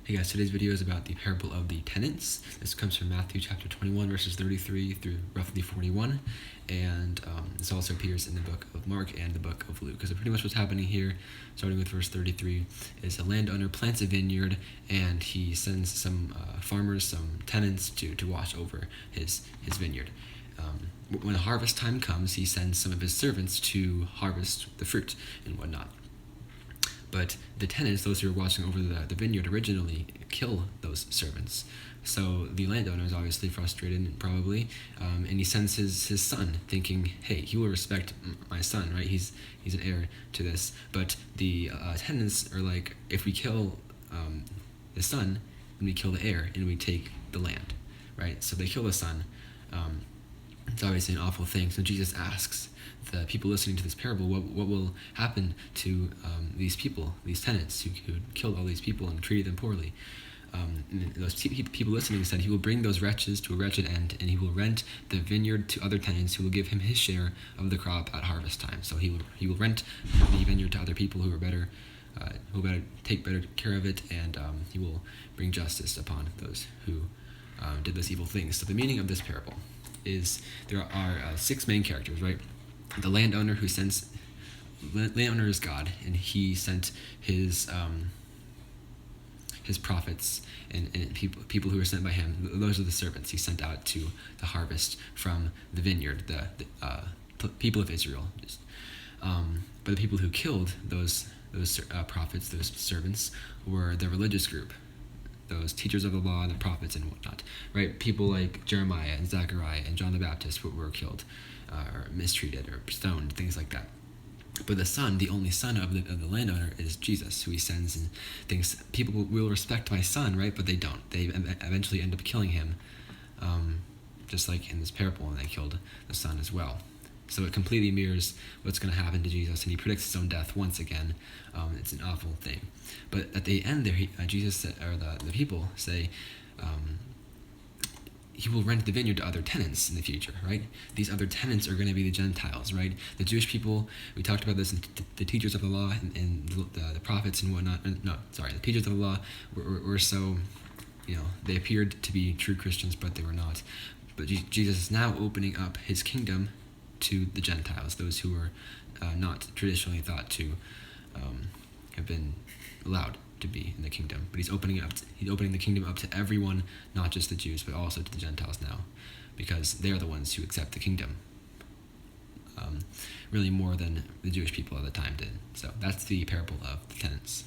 Hey guys, today's video is about the parable of the tenants. This comes from Matthew chapter 21, verses 33 through roughly 41, and this also appears in the book of Mark and the book of Luke. So pretty much what's happening here, starting with verse 33, is a landowner plants a vineyard, and he sends some farmers, some tenants, to watch over his vineyard. When harvest time comes, he sends some of his servants to harvest the fruit and whatnot. But the tenants, those who are watching over the vineyard, originally kill those servants. So the landowner is obviously frustrated, probably, and he sends his son, thinking, hey, he will respect my son, right? He's an heir to this. But the tenants are like, if we kill the son, then we kill the heir, and we take the land, right? So they kill the son. It's obviously an awful thing. So Jesus asks the people listening to this parable, what will happen to these people, these tenants who killed all these people and treated them poorly? And those people listening said, he will bring those wretches to a wretched end, and he will rent the vineyard to other tenants who will give him his share of the crop at harvest time. So he will rent the vineyard to other people who are better, who will take better care of it, and he will bring justice upon those who did those evil things. So the meaning of this parable is there are 6 main characters, right? The landowner landowner is God, and he sent his prophets and people who were sent by him. Those are the servants he sent out to the harvest from the vineyard, the people of Israel. But the people who killed those prophets, those servants, were the religious group, those teachers of the law and the prophets and whatnot, right? People like Jeremiah and Zechariah and John the Baptist were killed, or mistreated, or stoned, things like that. But the son, the only son of the landowner, is Jesus, who he sends and thinks, people will respect my son, right? But they don't. They eventually end up killing him, just like in this parable, and they killed the son as well. So it completely mirrors what's going to happen to Jesus, and he predicts his own death once again. It's an awful thing. But at the end there, Jesus said, or the people say, he will rent the vineyard to other tenants in the future, right? These other tenants are going to be the Gentiles, right? The Jewish people, we talked about this, the teachers of the law and the prophets and whatnot. The teachers of the law were so, they appeared to be true Christians, but they were not. But Jesus is now opening up his kingdom to the Gentiles, those who were not traditionally thought to have been allowed to be in the kingdom. But he's opening the kingdom up to everyone, not just the Jews, but also to the Gentiles now, because they're the ones who accept the kingdom, really more than the Jewish people at the time did. So that's the parable of the tenants.